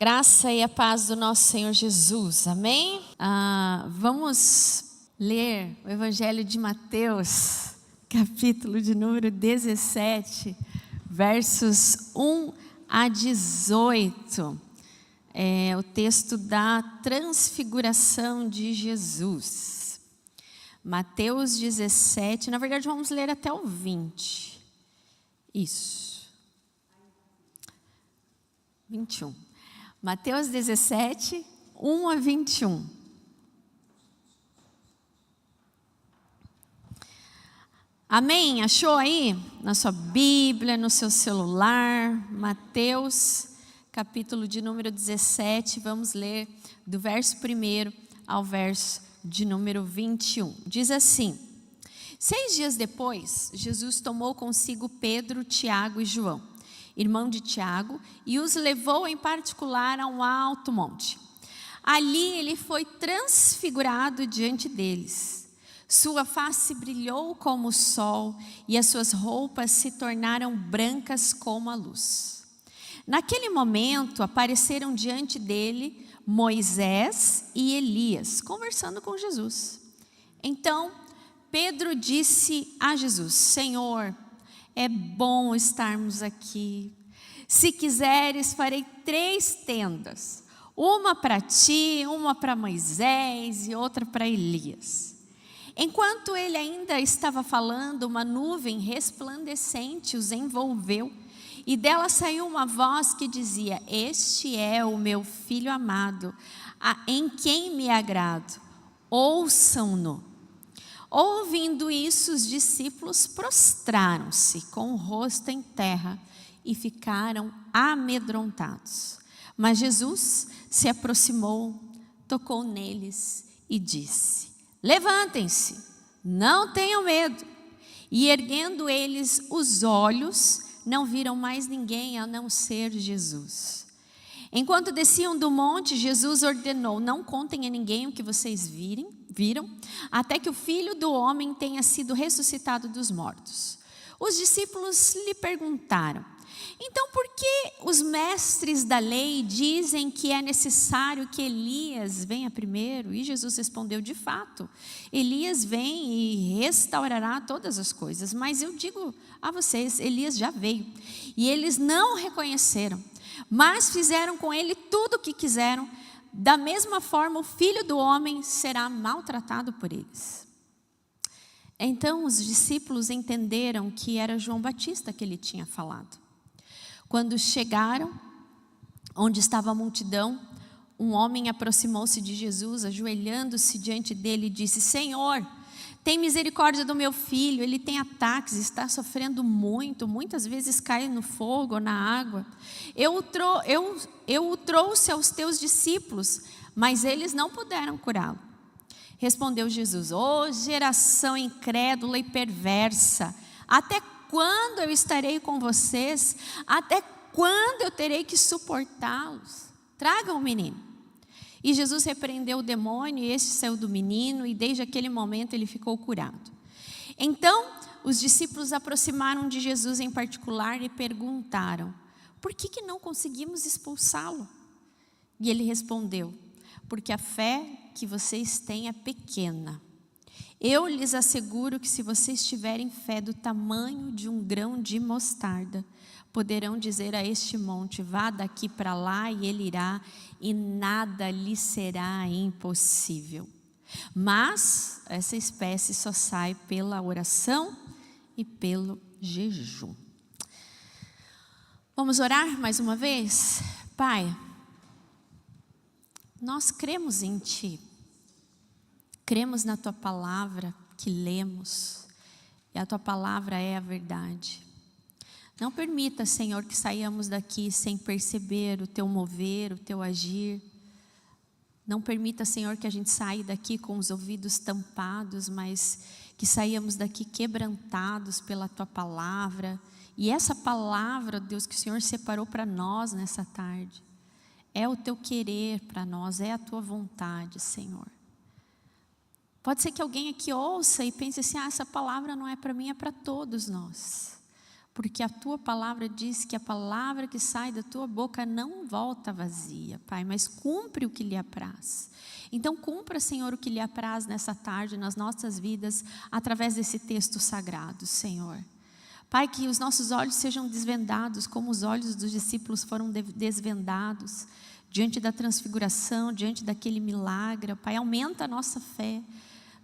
Graça e a paz do nosso Senhor Jesus, amém? Vamos ler o Evangelho de Mateus, capítulo de número 17, versos 1 a 18. É o texto da transfiguração de Jesus. Mateus 17, na verdade vamos ler até o 20. Isso. 21. Mateus 17, 1 a 21. Amém? Achou aí? Na sua Bíblia, no seu celular, Mateus, capítulo de número 17, vamos ler do verso 1 ao verso de número 21. Diz assim: 6 dias depois, Jesus tomou consigo Pedro, Tiago e João, irmão de Tiago, e os levou em particular a um alto monte. Ali ele foi transfigurado diante deles. Sua face brilhou como o sol e as suas roupas se tornaram brancas como a luz. Naquele momento apareceram diante dele Moisés e Elias, conversando com Jesus. Então Pedro disse a Jesus: Senhor, é bom estarmos aqui. Se quiseres, farei 3 tendas. Uma para ti, uma para Moisés e outra para Elias. Enquanto ele ainda estava falando, uma nuvem resplandecente os envolveu. E dela saiu uma voz que dizia: Este é o meu filho amado, em quem me agrado. Ouçam-no. Ouvindo isso, os discípulos prostraram-se com o rosto em terra e ficaram amedrontados. Mas Jesus se aproximou, tocou neles e disse: Levantem-se, não tenham medo. E erguendo eles os olhos, não viram mais ninguém a não ser Jesus. Enquanto desciam do monte, Jesus ordenou: Não contem a ninguém o que vocês viram, até que o Filho do Homem tenha sido ressuscitado dos mortos. Os discípulos lhe perguntaram: Então por que os mestres da lei dizem que é necessário que Elias venha primeiro? E Jesus respondeu: De fato, Elias vem e restaurará todas as coisas. Mas eu digo a vocês, Elias já veio e eles não reconheceram, mas fizeram com ele tudo o que quiseram. Da mesma forma, o Filho do Homem será maltratado por eles. Então os discípulos entenderam que era João Batista que ele tinha falado. Quando chegaram onde estava a multidão, um homem aproximou-se de Jesus, ajoelhando-se diante dele e disse: Senhor, tem misericórdia do meu filho, ele tem ataques, está sofrendo muito, muitas vezes cai no fogo ou na água. Eu o trouxe aos teus discípulos, mas eles não puderam curá-lo. Respondeu Jesus: Ó geração incrédula e perversa, até quando eu estarei com vocês? Até quando eu terei que suportá-los? Tragam o menino. E Jesus repreendeu o demônio, e este saiu do menino, e desde aquele momento ele ficou curado. Então os discípulos aproximaram de Jesus em particular e perguntaram: Por que não conseguimos expulsá-lo? E ele respondeu: Porque a fé que vocês têm é pequena. Eu lhes asseguro que se vocês tiverem fé do tamanho de um grão de mostarda, poderão dizer a este monte: vá daqui para lá, e ele irá, e nada lhe será impossível. Mas essa espécie só sai pela oração e pelo jejum. Vamos orar mais uma vez? Pai, nós cremos em Ti. Cremos na Tua palavra que lemos, e a Tua palavra é a verdade. Não permita, Senhor, que saiamos daqui sem perceber o Teu mover, o Teu agir. Não permita, Senhor, que a gente saia daqui com os ouvidos tampados, mas que saíamos daqui quebrantados pela Tua palavra. E essa palavra, Deus, que o Senhor separou para nós nessa tarde, é o Teu querer para nós, é a Tua vontade, Senhor. Pode ser que alguém aqui ouça e pense assim: essa palavra não é para mim, é para todos nós. porque a tua palavra diz que a palavra que sai da tua boca não volta vazia, Pai, mas cumpre o que lhe apraz. Então cumpra, Senhor, o que lhe apraz nessa tarde, nas nossas vidas, através desse texto sagrado, Senhor. Pai, que os nossos olhos sejam desvendados, como os olhos dos discípulos foram desvendados, diante da transfiguração, diante daquele milagre. Pai, aumenta a nossa fé,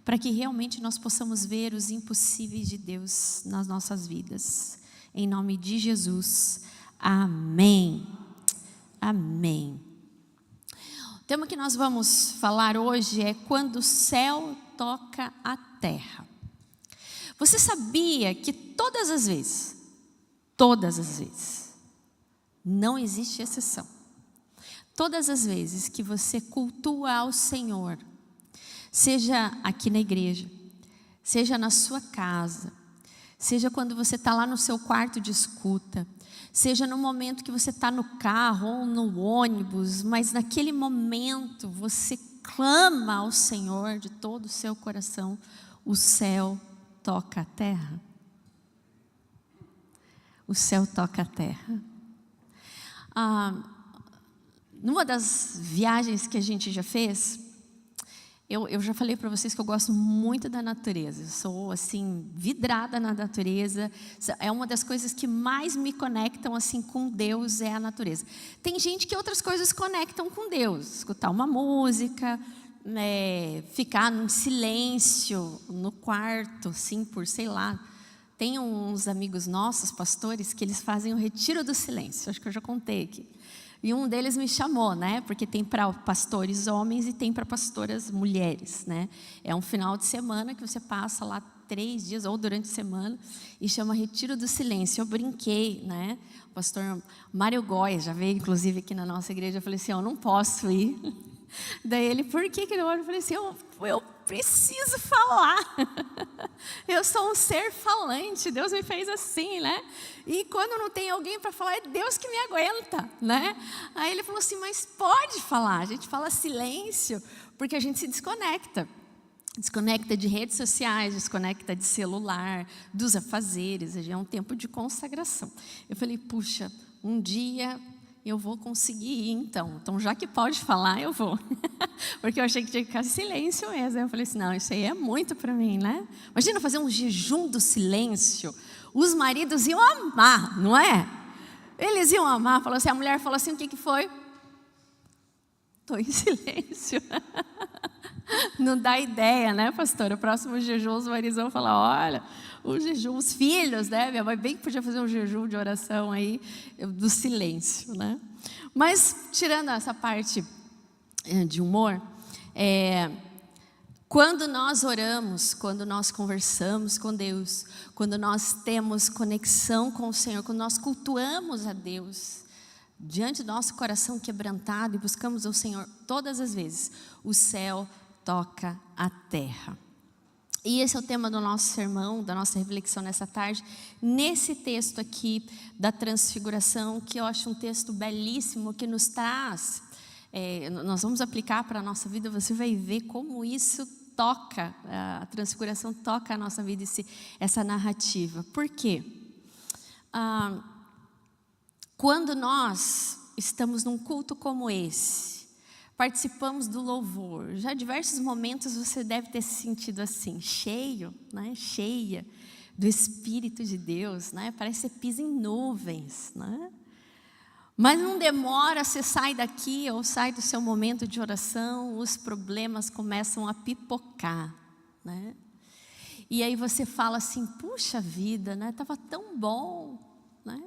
para que realmente nós possamos ver os impossíveis de Deus nas nossas vidas. Em nome de Jesus, amém. Amém. O tema que nós vamos falar hoje é quando o céu toca a terra. Você sabia que todas as vezes, não existe exceção, todas as vezes que você cultua ao Senhor, seja aqui na igreja, seja na sua casa, seja quando você está lá no seu quarto de escuta, seja no momento que você está no carro ou no ônibus, mas naquele momento você clama ao Senhor de todo o seu coração, o céu toca a terra. O céu toca a terra. Numa das viagens que a gente já fez, eu já falei para vocês que eu gosto muito da natureza. Eu sou assim vidrada na natureza. É uma das coisas que mais me conectam assim com Deus, é a natureza. Tem gente que outras coisas conectam com Deus, escutar uma música, ficar em silêncio no quarto, assim, por sei lá. Tem uns amigos nossos, pastores, que eles fazem o retiro do silêncio. Acho que eu já contei aqui. E um deles me chamou, né? Porque tem para pastores homens e tem para pastoras mulheres, né? É um final de semana que você passa lá 3 dias ou durante a semana e chama Retiro do Silêncio. Eu brinquei, né? O pastor Mário Góes já veio, inclusive, aqui na nossa igreja. Eu falei assim, eu não posso ir. Daí ele, por que não? Eu falei assim, eu preciso falar. Eu sou um ser falante, Deus me fez assim, né? E quando não tem alguém para falar, é Deus que me aguenta, né? Aí ele falou assim, mas pode falar. A gente fala silêncio, porque a gente se desconecta. Desconecta de redes sociais, desconecta de celular, dos afazeres. É um tempo de consagração. Eu falei, puxa, um dia eu vou conseguir ir, então. Então, já que pode falar, eu vou. Porque eu achei que tinha que ficar em silêncio mesmo. Eu falei assim, não, isso aí é muito para mim, né? Imagina fazer um jejum do silêncio. Os maridos iam amar, não é? Eles iam amar. Falou assim, a mulher falou assim, o que foi? Estou em silêncio. Não dá ideia, né, pastora? O próximo jejum, os maridos vão falar, olha, o jejum, os filhos, né? Minha mãe bem que podia fazer um jejum de oração aí, do silêncio, né? Mas, tirando essa parte de humor, quando nós oramos, quando nós conversamos com Deus, quando nós temos conexão com o Senhor, quando nós cultuamos a Deus, diante do nosso coração quebrantado e buscamos o Senhor todas as vezes, o céu toca a terra. E esse é o tema do nosso sermão, da nossa reflexão nessa tarde, nesse texto aqui da transfiguração, que eu acho um texto belíssimo, que nos traz, nós vamos aplicar para a nossa vida, você vai ver como isso toca, a transfiguração toca a nossa vida, essa narrativa. Por quê? Quando nós estamos num culto como esse, participamos do louvor, já em diversos momentos você deve ter se sentido assim, cheio, né? Cheia do Espírito de Deus, né? Parece que você pisa em nuvens, né? Mas não demora, você sai daqui ou sai do seu momento de oração, os problemas começam a pipocar, né? E aí você fala assim, puxa vida, né? Estava tão bom, né?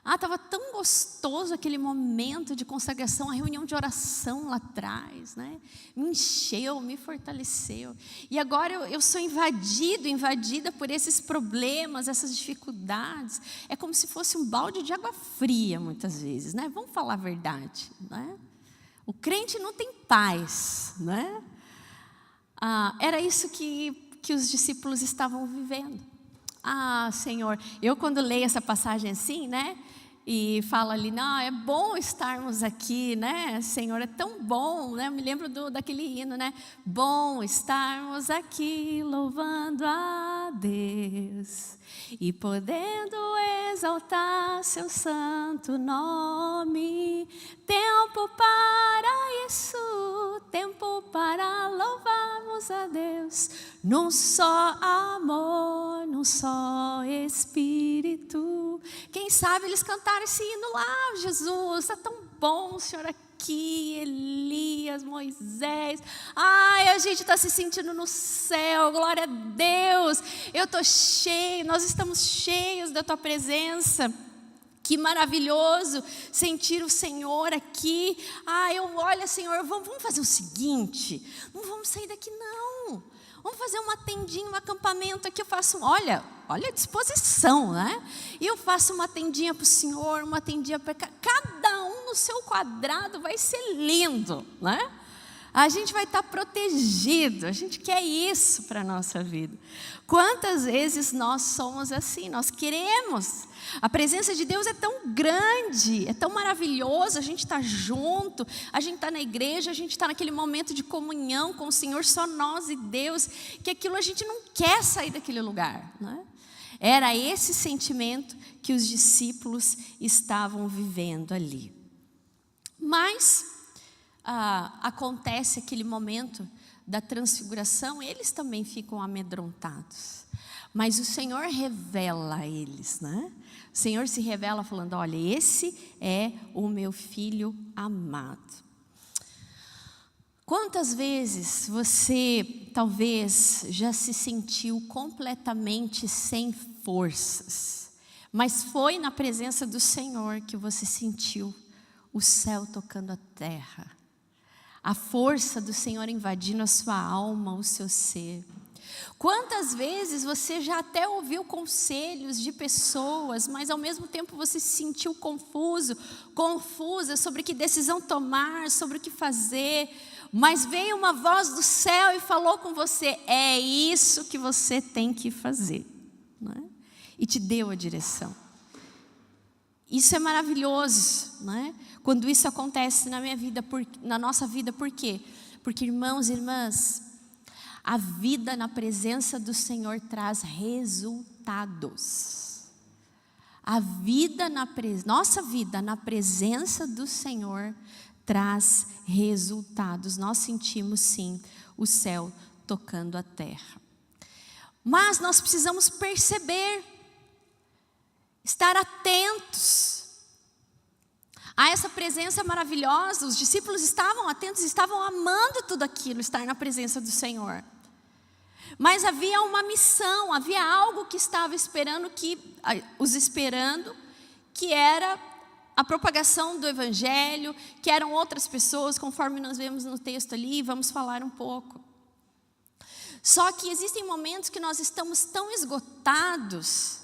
Estava tão gostoso aquele momento de consagração, a reunião de oração lá atrás, né? Me encheu, me fortaleceu. E agora eu sou invadida por esses problemas, essas dificuldades. É como se fosse um balde de água fria, muitas vezes, né? Vamos falar a verdade, né? O crente não tem paz, né? Era isso que os discípulos estavam vivendo. Senhor, eu quando leio essa passagem assim, né? E fala ali, não, é bom estarmos aqui, né? Senhor, é tão bom, né? Eu me lembro daquele hino, né? Bom estarmos aqui louvando a Deus e podendo exaltar seu santo nome. Tempo para isso, tempo para louvarmos a Deus, num só amor, num só Espírito. Quem sabe eles cantaram esse hino lá, Jesus, está tão bom, Senhor, aqui, Elias, Moisés. Ai, a gente está se sentindo no céu, glória a Deus. Eu estou cheio, nós estamos cheios da tua presença. Que maravilhoso sentir o Senhor aqui. Olha, Senhor, vamos fazer o seguinte, não vamos sair daqui não. Vamos fazer uma tendinha, um acampamento aqui. Eu faço, olha a disposição, né? E eu faço uma tendinha para o Senhor, uma tendinha para cada um no seu quadrado, vai ser lindo, né? A gente vai estar protegido, a gente quer isso para a nossa vida. Quantas vezes nós somos assim, nós queremos. A presença de Deus é tão grande, é tão maravilhoso, a gente está junto, a gente está na igreja, a gente está naquele momento de comunhão com o Senhor, só nós e Deus, que aquilo a gente não quer sair daquele lugar, né? Era esse sentimento que os discípulos estavam vivendo ali. Mas acontece aquele momento da transfiguração, eles também ficam amedrontados. Mas o Senhor revela a eles, né? O Senhor se revela falando, olha, esse é o meu filho amado. Quantas vezes você talvez já se sentiu completamente sem forças, mas foi na presença do Senhor que você sentiu o céu tocando a terra, a força do Senhor invadindo a sua alma, o seu ser. Quantas vezes você já até ouviu conselhos de pessoas, mas ao mesmo tempo você se sentiu confusa sobre que decisão tomar, sobre o que fazer, mas veio uma voz do céu e falou com você, é isso que você tem que fazer, né? E te deu a direção. Isso é maravilhoso, né? Quando isso acontece na minha vida, na nossa vida, por quê? Porque irmãos e irmãs, a vida na presença do Senhor traz resultados. Nossa vida na presença do Senhor traz resultados. Nós sentimos sim o céu tocando a terra. Mas nós precisamos perceber, estar atentos a essa presença maravilhosa. Os discípulos estavam atentos, estavam amando tudo aquilo, estar na presença do Senhor. Mas havia uma missão, havia algo que estava os esperando, que era a propagação do Evangelho, que eram outras pessoas, conforme nós vemos no texto ali, vamos falar um pouco. Só que existem momentos que nós estamos tão esgotados,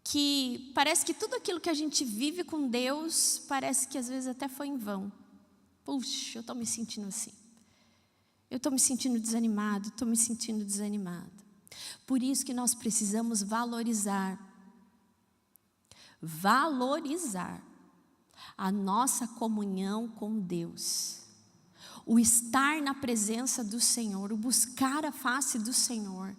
que parece que tudo aquilo que a gente vive com Deus, parece que às vezes até foi em vão. Puxa, eu estou me sentindo assim. Eu estou me sentindo desanimado, estou me sentindo desanimada. Por isso que nós precisamos valorizar a nossa comunhão com Deus. O estar na presença do Senhor, o buscar a face do Senhor.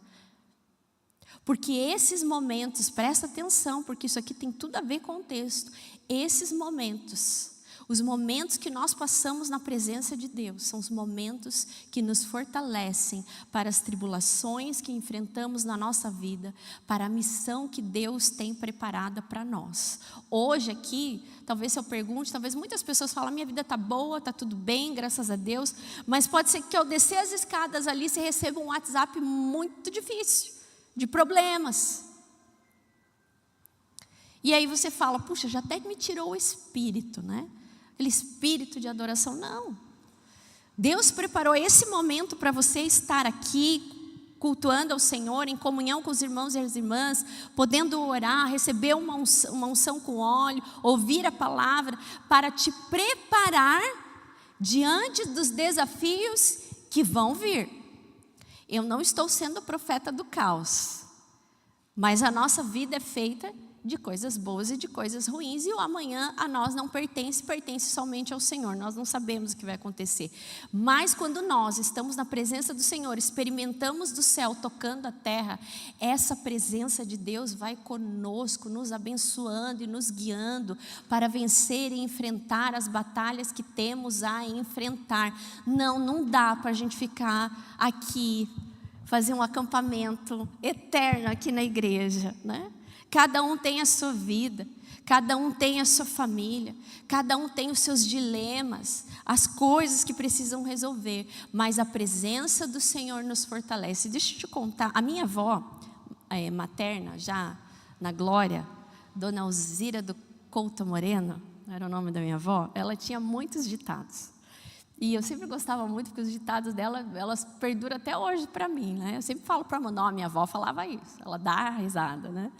Porque esses momentos, presta atenção, porque isso aqui tem tudo a ver com o texto. Esses momentos, os momentos que nós passamos na presença de Deus, são os momentos que nos fortalecem para as tribulações que enfrentamos na nossa vida, para a missão que Deus tem preparada para nós. Hoje aqui, talvez se eu pergunte, talvez muitas pessoas falam, minha vida está boa, está tudo bem, graças a Deus, mas pode ser que ao descer as escadas ali, você receba um WhatsApp muito difícil, de problemas. E aí você fala, puxa, já até que me tirou o espírito, né? Aquele espírito de adoração. Não. Deus preparou esse momento para você estar aqui, cultuando ao Senhor, em comunhão com os irmãos e as irmãs, podendo orar, receber uma unção com óleo, ouvir a palavra, para te preparar diante dos desafios que vão vir. Eu não estou sendo profeta do caos, mas a nossa vida é feita de coisas boas e de coisas ruins, e o amanhã a nós não pertence, pertence somente ao Senhor. Nós não sabemos o que vai acontecer. Mas quando nós estamos na presença do Senhor, experimentamos do céu tocando a terra, essa presença de Deus vai conosco, nos abençoando e nos guiando para vencer e enfrentar as batalhas que temos a enfrentar. Não dá para a gente ficar aqui, fazer um acampamento eterno aqui na igreja, né? Cada um tem a sua vida, cada um tem a sua família, cada um tem os seus dilemas, as coisas que precisam resolver, mas a presença do Senhor nos fortalece. Deixa eu te contar, a minha avó materna, já na glória, Dona Alzira do Couto Moreno, era o nome da minha avó, ela tinha muitos ditados. E eu sempre gostava muito, porque os ditados dela, elas perduram até hoje para mim, né? Eu sempre falo para a minha avó falava isso, ela dá risada, né?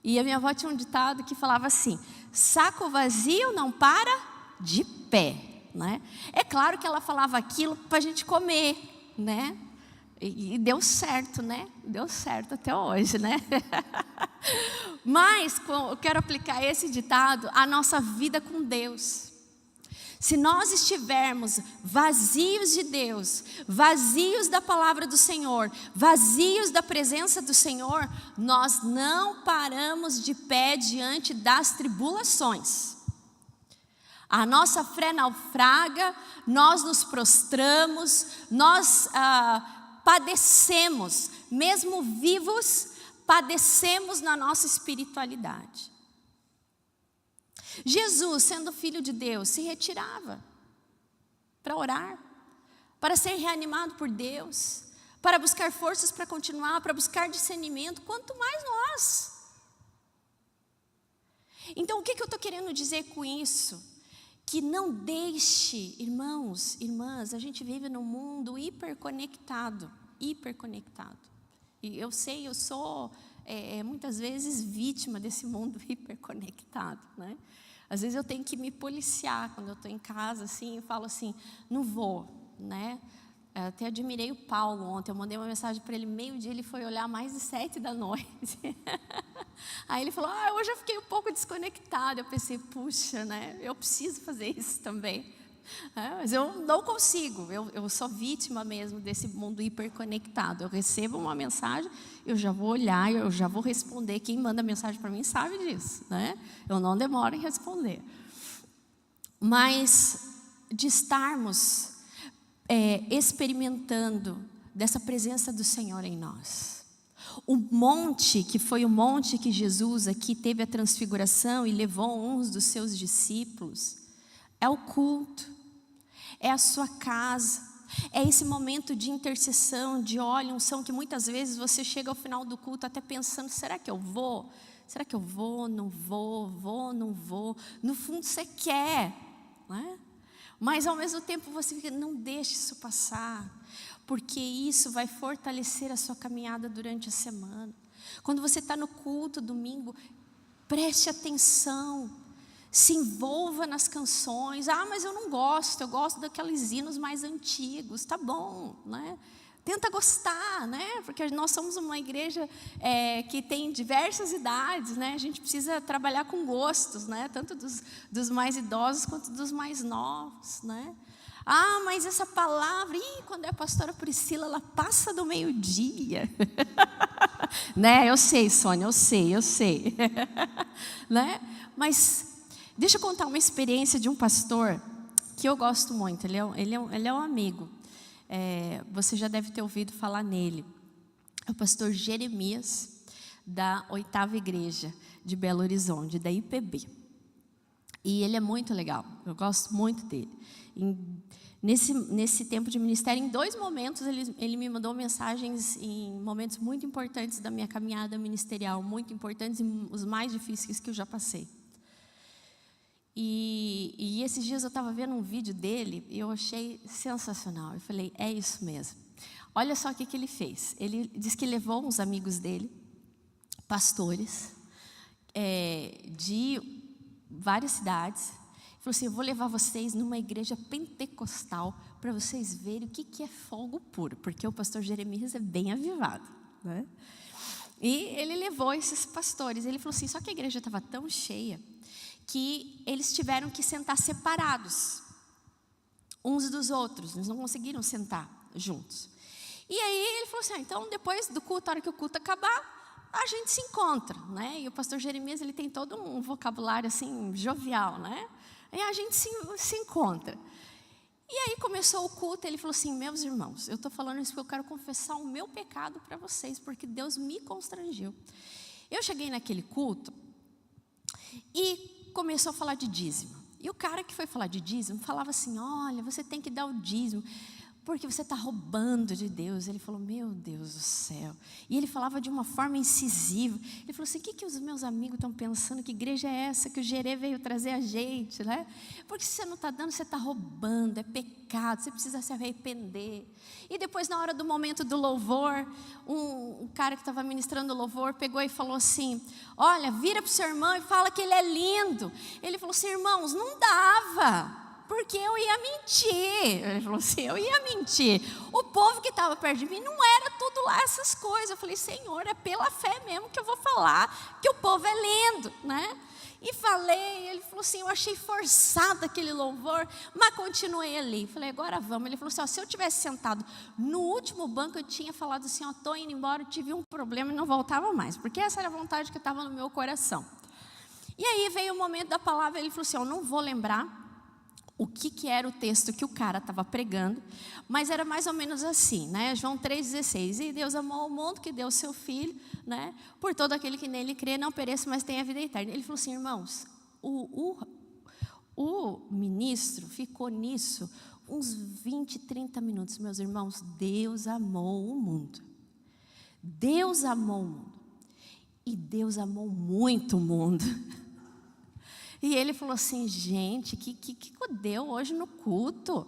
E a minha avó tinha um ditado que falava assim: saco vazio não para de pé, né? É claro que ela falava aquilo para a gente comer, né? E deu certo, né? Deu certo até hoje, né? Mas eu quero aplicar esse ditado à nossa vida com Deus. Se nós estivermos vazios de Deus, vazios da palavra do Senhor, vazios da presença do Senhor, nós não paramos de pé diante das tribulações. A nossa fé naufraga, nós nos prostramos, nós padecemos, mesmo vivos, padecemos na nossa espiritualidade. Jesus, sendo filho de Deus, se retirava para orar, para ser reanimado por Deus, para buscar forças para continuar, para buscar discernimento, quanto mais nós. Então, o que eu estou querendo dizer com isso? Que não deixe, irmãos, irmãs, a gente vive num mundo hiperconectado. E eu sei, eu sou muitas vezes vítima desse mundo hiperconectado, né? Às vezes eu tenho que me policiar quando eu estou em casa, assim, eu falo assim, não vou, né? Eu até admirei o Paulo ontem, eu mandei uma mensagem para ele, meio-dia, ele foi olhar mais de 7 da noite. Aí ele falou, hoje eu fiquei um pouco desconectado. Eu pensei, puxa, né? Eu preciso fazer isso também. Mas eu não consigo, eu sou vítima mesmo desse mundo hiperconectado. Eu recebo uma mensagem, eu já vou olhar, eu já vou responder. Quem manda mensagem para mim sabe disso, né? Eu não demoro em responder. Mas de estarmos experimentando dessa presença do Senhor em nós. O monte, que foi o monte que Jesus aqui teve a transfiguração e levou uns dos seus discípulos, é o culto. É a sua casa, é esse momento de intercessão, de óleo, unção, que muitas vezes você chega ao final do culto até pensando, será que eu vou? Será que eu vou? Não vou? Vou? Não vou? No fundo você quer, né? Mas ao mesmo tempo você fica, não deixe isso passar, porque isso vai fortalecer a sua caminhada durante a semana. Quando você está no culto domingo, preste atenção. Se envolva nas canções. Mas eu não gosto, eu gosto daqueles hinos mais antigos. Tá bom, né? Tenta gostar, né? Porque nós somos uma igreja que tem diversas idades, né? A gente precisa trabalhar com gostos, né? Tanto dos mais idosos quanto dos mais novos, né? Mas essa palavra, quando é a pastora Priscila, ela passa do meio-dia. Né? Eu sei, Sônia, eu sei. Né? Mas deixa eu contar uma experiência de um pastor que eu gosto muito. Ele é um amigo. Você já deve ter ouvido falar nele. É o pastor Jeremias, da 8ª Igreja de Belo Horizonte, da IPB. E ele é muito legal. Eu gosto muito dele. Nesse tempo de ministério, em 2 momentos, ele me mandou mensagens em momentos muito importantes da minha caminhada ministerial, muito importantes e os mais difíceis que eu já passei. E esses dias eu estava vendo um vídeo dele e eu achei sensacional. Eu falei, é isso mesmo. Olha só o que ele fez. Ele disse que levou uns amigos dele, pastores, de várias cidades. Ele falou assim, eu vou levar vocês numa igreja pentecostal para vocês verem o que é fogo puro. Porque o pastor Jeremias é bem avivado, né? E ele levou esses pastores. Ele falou assim, só que a igreja estava tão cheia que eles tiveram que sentar separados uns dos outros. Eles não conseguiram sentar juntos. E aí ele falou assim, então depois do culto, a hora que o culto acabar, a gente se encontra, né? E o pastor Jeremias, ele tem todo um vocabulário assim, jovial, né? E a gente se encontra. E aí começou o culto, ele falou assim, meus irmãos, eu estou falando isso porque eu quero confessar o meu pecado para vocês, porque Deus me constrangiu. Eu cheguei naquele culto e começou a falar de dízimo. E o cara que foi falar de dízimo falava assim, olha, você tem que dar o dízimo, porque você está roubando de Deus. Ele falou, meu Deus do céu. E ele falava de uma forma incisiva. Ele falou assim, o que os meus amigos estão pensando? Que igreja é essa que o Gerê veio trazer a gente, né? Porque se você não está dando, você está roubando, é pecado, você precisa se arrepender. E depois, na hora do momento do louvor, um cara que estava ministrando o louvor pegou e falou assim, olha, vira para o seu irmão e fala que ele é lindo. Ele falou assim, irmãos, não dava, porque eu ia mentir. Ele falou assim, eu ia mentir. O povo que estava perto de mim não era tudo lá essas coisas. Eu falei, Senhor, é pela fé mesmo que eu vou falar que o povo é lindo, né? E falei, ele falou assim, eu achei forçado aquele louvor, mas continuei ali. Falei, agora vamos. Ele falou assim, ó, se eu tivesse sentado no último banco, eu tinha falado assim, ó, estou indo embora, eu tive um problema e não voltava mais, porque essa era a vontade que estava no meu coração. E aí veio o momento da palavra, ele falou assim, eu não vou lembrar o que era o texto que o cara estava pregando, mas era mais ou menos assim, né? João 3,16, e Deus amou o mundo, que deu o seu Filho, né? Por todo aquele que nele crê, não pereça, mas tenha vida eterna. Ele falou assim, irmãos, o ministro ficou nisso uns 20, 30 minutos, meus irmãos. Deus amou o mundo. Deus amou o mundo. E Deus amou muito o mundo. E ele falou assim, gente, que deu hoje no culto?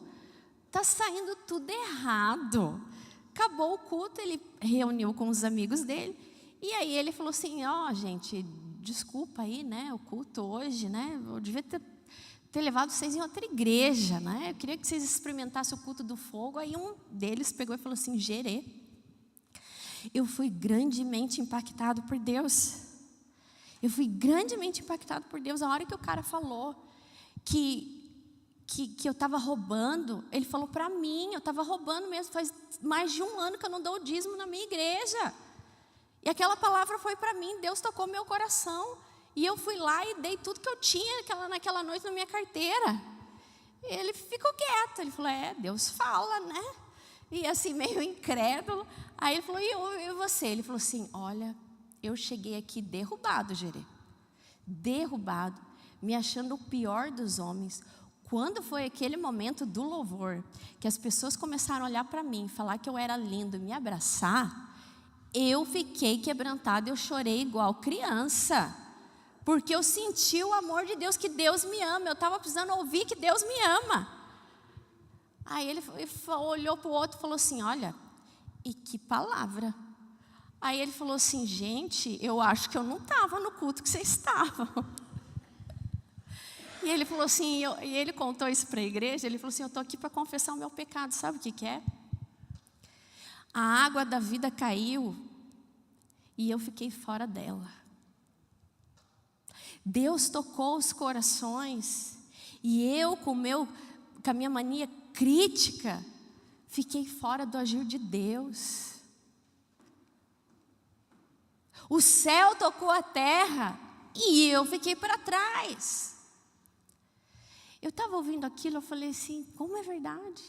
Está saindo tudo errado. Acabou o culto, ele reuniu com os amigos dele. E aí ele falou assim, ó, gente, desculpa aí, né, o culto hoje, né? Eu devia ter levado vocês em outra igreja, né? Eu queria que vocês experimentassem o culto do fogo. Aí um deles pegou e falou assim, Gerê, eu fui grandemente impactado por Deus. Eu fui grandemente impactado por Deus. A hora que o cara falou que eu estava roubando, ele falou para mim, eu estava roubando mesmo. Faz mais de um ano que eu não dou o dízimo na minha igreja. E aquela palavra foi para mim, Deus tocou meu coração. E eu fui lá e dei tudo que eu tinha naquela noite na minha carteira. E ele ficou quieto, ele falou, Deus fala, né? E assim, meio incrédulo. Aí ele falou, e você? Ele falou assim, olha, eu cheguei aqui derrubado, Gerê. Derrubado, me achando o pior dos homens. Quando foi aquele momento do louvor, que as pessoas começaram a olhar para mim, falar que eu era lindo, me abraçar, eu fiquei quebrantada, eu chorei igual criança. Porque eu senti o amor de Deus, que Deus me ama. Eu estava precisando ouvir que Deus me ama. Aí ele olhou para o outro e falou assim, olha, e que palavra. Aí ele falou assim, gente, eu acho que eu não estava no culto que vocês estavam. E ele falou assim, e ele contou isso para a igreja, ele falou assim, eu estou aqui para confessar o meu pecado, sabe o que é? A água da vida caiu e eu fiquei fora dela. Deus tocou os corações e eu, com a minha mania crítica, fiquei fora do agir de Deus. O céu tocou a terra e eu fiquei para trás. Eu estava ouvindo aquilo, eu falei assim, como é verdade?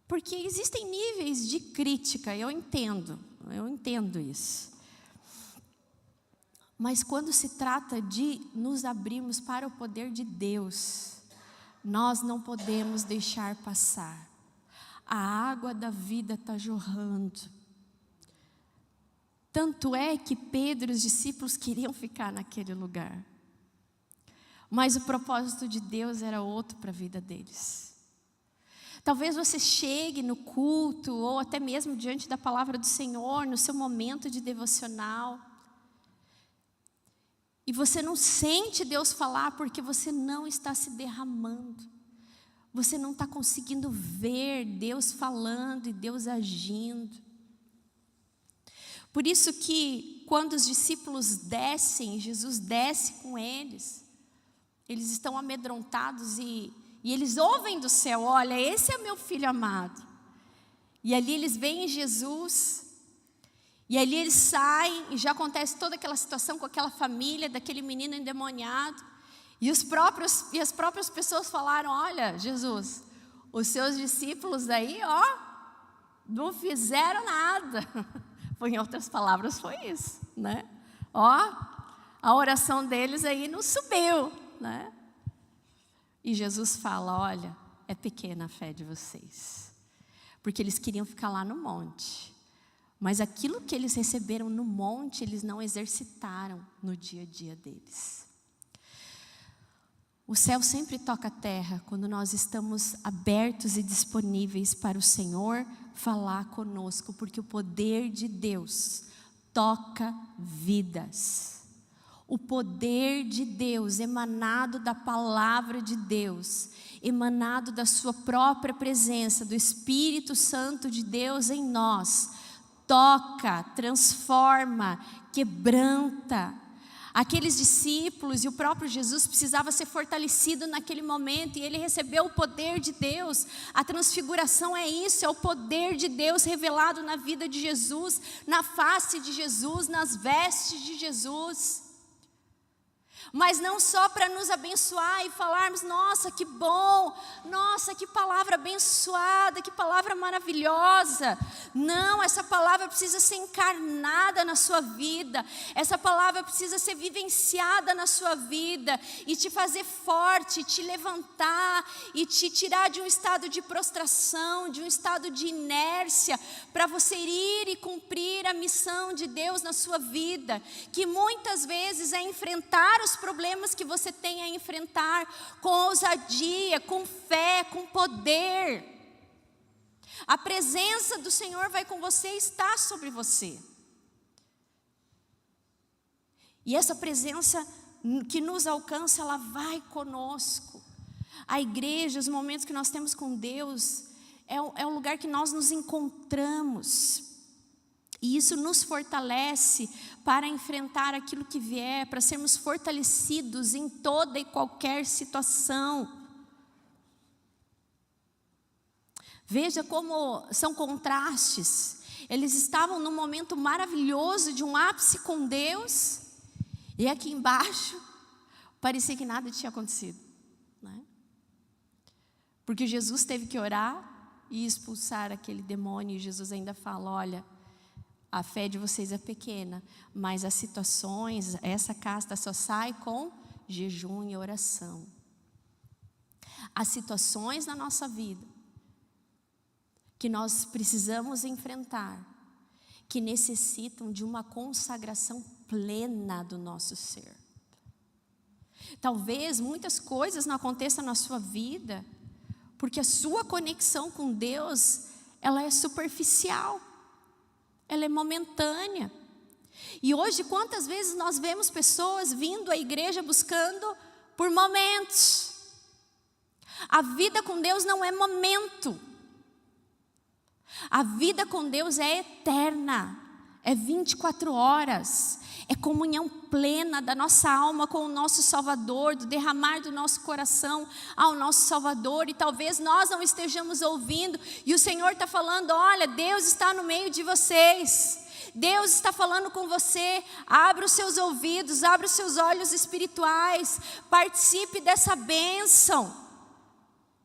Porque existem níveis de crítica, eu entendo isso. Mas quando se trata de nos abrirmos para o poder de Deus, nós não podemos deixar passar. A água da vida está jorrando. Tanto é que Pedro e os discípulos queriam ficar naquele lugar. Mas o propósito de Deus era outro para a vida deles. Talvez você chegue no culto, ou até mesmo diante da palavra do Senhor, no seu momento de devocional, e você não sente Deus falar porque você não está se derramando. Você não está conseguindo ver Deus falando e Deus agindo. Por isso que quando os discípulos descem, Jesus desce com eles, eles estão amedrontados e eles ouvem do céu: olha, esse é meu filho amado. E ali eles veem Jesus, e ali eles saem, e já acontece toda aquela situação com aquela família, daquele menino endemoniado. E as próprias pessoas falaram: olha, Jesus, os seus discípulos aí, não fizeram nada. Em outras palavras, foi isso, né? A oração deles aí não subiu, né? E Jesus fala: olha, é pequena a fé de vocês. Porque eles queriam ficar lá no monte. Mas aquilo que eles receberam no monte, eles não exercitaram no dia a dia deles. O céu sempre toca a terra quando nós estamos abertos e disponíveis para o Senhor falar conosco, porque o poder de Deus toca vidas. O poder de Deus, emanado da palavra de Deus, emanado da sua própria presença, do Espírito Santo de Deus em nós, toca, transforma, quebranta. Aqueles discípulos e o próprio Jesus precisava ser fortalecido naquele momento, e ele recebeu o poder de Deus. A transfiguração é isso, é o poder de Deus revelado na vida de Jesus, na face de Jesus, nas vestes de Jesus. Mas não só para nos abençoar e falarmos: nossa, que bom, nossa, que palavra abençoada, que palavra maravilhosa. Não, essa palavra precisa ser encarnada na sua vida. Essa palavra precisa ser vivenciada na sua vida e te fazer forte, te levantar e te tirar de um estado de prostração, de um estado de inércia, para você ir e cumprir a missão de Deus na sua vida, que muitas vezes é enfrentar os problemas que você tem a enfrentar com ousadia, com fé, com poder. A presença do Senhor vai com você, está sobre você. E essa presença que nos alcança, ela vai conosco. A igreja, os momentos que nós temos com Deus, é um lugar que nós nos encontramos. E isso nos fortalece para enfrentar aquilo que vier, para sermos fortalecidos em toda e qualquer situação. Veja como são contrastes. Eles estavam num momento maravilhoso de um ápice com Deus, e aqui embaixo parecia que nada tinha acontecido, né? Porque Jesus teve que orar e expulsar aquele demônio, e Jesus ainda fala: olha, a fé de vocês é pequena, mas as situações, essa casta só sai com jejum e oração. As situações na nossa vida que nós precisamos enfrentar, que necessitam de uma consagração plena do nosso ser. Talvez muitas coisas não aconteçam na sua vida, porque a sua conexão com Deus, ela é superficial. Ela é momentânea. E hoje, quantas vezes nós vemos pessoas vindo à igreja buscando por momentos. A vida com Deus não é momento. A vida com Deus é eterna. É 24 horas. É comunhão plena da nossa alma com o nosso Salvador, do derramar do nosso coração ao nosso Salvador. E talvez nós não estejamos ouvindo, e o Senhor está falando: olha, Deus está no meio de vocês, Deus está falando com você. Abra os seus ouvidos, abra os seus olhos espirituais, participe dessa bênção,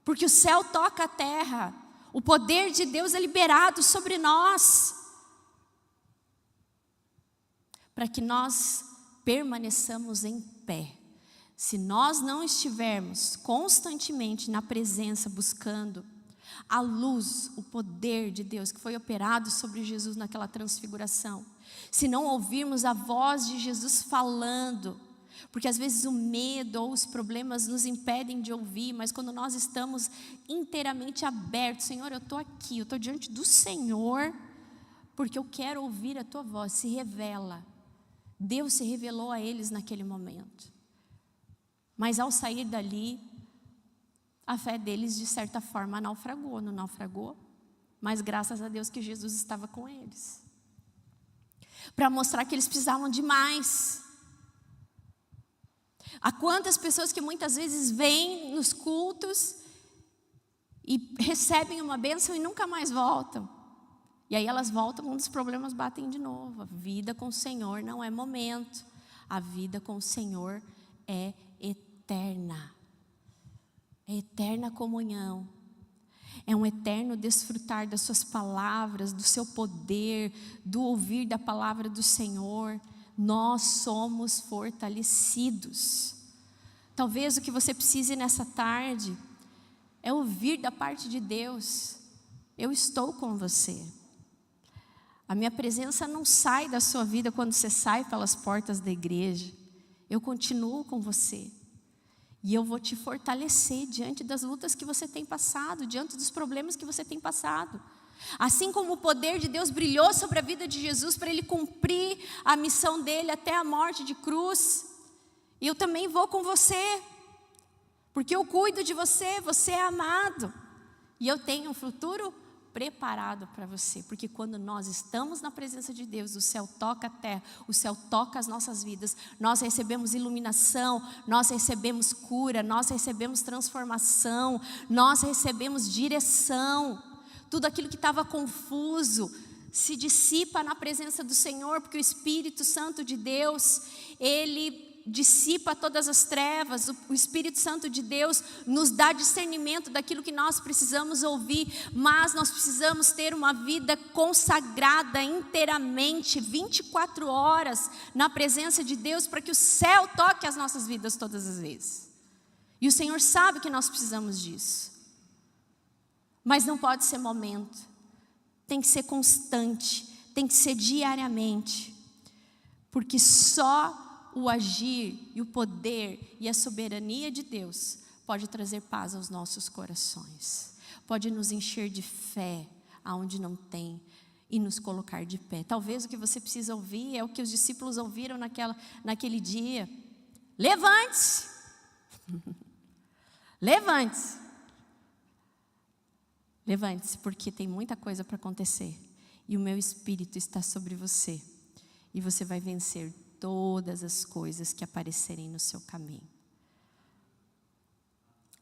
porque o céu toca a terra, o poder de Deus é liberado sobre nós, para que nós permaneçamos em pé. Se nós não estivermos constantemente na presença, buscando a luz, o poder de Deus que foi operado sobre Jesus naquela transfiguração, se não ouvirmos a voz de Jesus falando, porque às vezes o medo ou os problemas nos impedem de ouvir, mas quando nós estamos inteiramente abertos: Senhor, eu estou aqui, eu estou diante do Senhor, porque eu quero ouvir a Tua voz. Se revela. Deus se revelou a eles naquele momento. Mas ao sair dali, a fé deles de certa forma não naufragou, mas graças a Deus que Jesus estava com eles. para mostrar que eles precisavam de mais. Há quantas pessoas que muitas vezes vêm nos cultos e recebem uma bênção e nunca mais voltam. E aí elas voltam quando os problemas batem de novo. A vida com o Senhor não é momento. A vida com o Senhor é eterna. É eterna comunhão. É um eterno desfrutar das suas palavras, do seu poder, do ouvir da palavra do Senhor. Nós somos fortalecidos. Talvez o que você precise nessa tarde é ouvir da parte de Deus: eu estou com você. A minha presença não sai da sua vida quando você sai pelas portas da igreja. Eu continuo com você. E eu vou te fortalecer diante das lutas que você tem passado, diante dos problemas que você tem passado. Assim como o poder de Deus brilhou sobre a vida de Jesus para Ele cumprir a missão dele até a morte de cruz, eu também vou com você, porque eu cuido de você, você é amado, e eu tenho um futuro preparado para você, porque quando nós estamos na presença de Deus, o céu toca a terra, o céu toca as nossas vidas, nós recebemos iluminação, nós recebemos cura, nós recebemos transformação, nós recebemos direção. Tudo aquilo que estava confuso se dissipa na presença do Senhor, porque o Espírito Santo de Deus, Ele dissipa todas as trevas. O Espírito Santo de Deus nos dá discernimento daquilo que nós precisamos ouvir, mas nós precisamos ter uma vida consagrada inteiramente, 24 horas na presença de Deus, para que o céu toque as nossas vidas todas as vezes. E o Senhor sabe que nós precisamos disso. Mas não pode ser momento, tem que ser constante, tem que ser diariamente, porque só o agir e o poder e a soberania de Deus pode trazer paz aos nossos corações, pode nos encher de fé aonde não tem e nos colocar de pé. Talvez o que você precisa ouvir é o que os discípulos ouviram naquele dia: levante-se, levante-se. Levante-se, porque tem muita coisa para acontecer. E o meu Espírito está sobre você. E você vai vencer todas as coisas que aparecerem no seu caminho.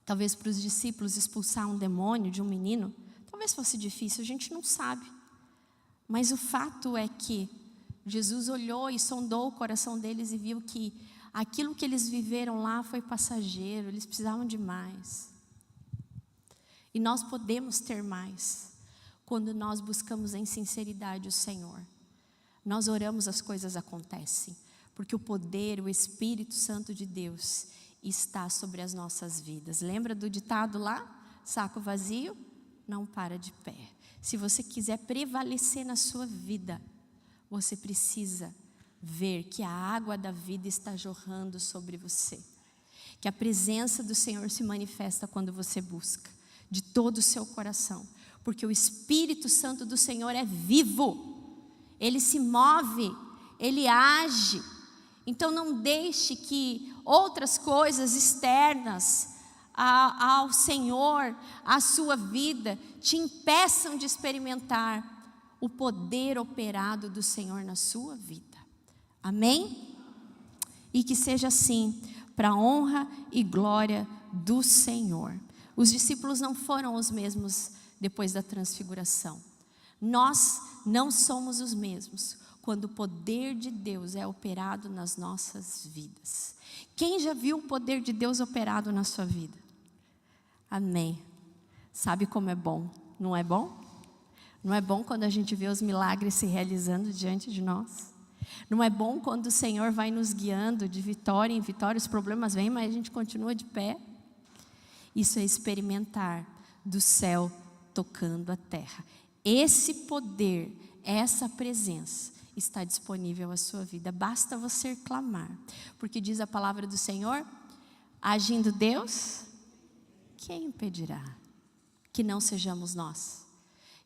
Talvez para os discípulos expulsar um demônio de um menino, talvez fosse difícil, a gente não sabe. Mas o fato é que Jesus olhou e sondou o coração deles e viu que aquilo que eles viveram lá foi passageiro, eles precisavam de mais. E nós podemos ter mais quando nós buscamos em sinceridade o Senhor. Nós oramos, as coisas acontecem, porque o poder, o Espírito Santo de Deus está sobre as nossas vidas. Lembra do ditado lá? Saco vazio não para de pé. Se você quiser prevalecer na sua vida, você precisa ver que a água da vida está jorrando sobre você, que a presença do Senhor se manifesta quando você busca de todo o seu coração, porque o Espírito Santo do Senhor é vivo, ele se move, ele age. Então não deixe que outras coisas externas ao Senhor, à sua vida, te impeçam de experimentar o poder operado do Senhor na sua vida. Amém? E que seja assim, para a honra e glória do Senhor. Os discípulos não foram os mesmos depois da transfiguração. Nós não somos os mesmos quando o poder de Deus é operado nas nossas vidas. Quem já viu o poder de Deus operado na sua vida? Amém. Sabe como é bom, não é bom? Não é bom quando a gente vê os milagres se realizando diante de nós? Não é bom quando o Senhor vai nos guiando de vitória em vitória, os problemas vêm, mas a gente continua de pé? Isso é experimentar do céu tocando a terra. Esse poder, essa presença está disponível à sua vida. Basta você clamar. Porque diz a palavra do Senhor: agindo Deus, quem impedirá? Que não sejamos nós.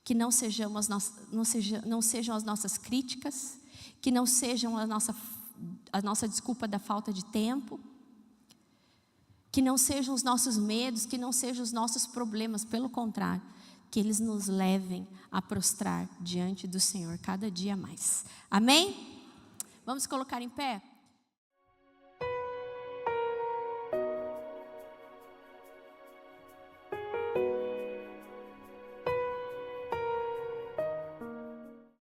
Que não sejam as nossas críticas. Que não sejam a nossa desculpa da falta de tempo. Que não sejam os nossos medos, que não sejam os nossos problemas, pelo contrário, que eles nos levem a prostrar diante do Senhor cada dia mais. Amém? Vamos colocar em pé?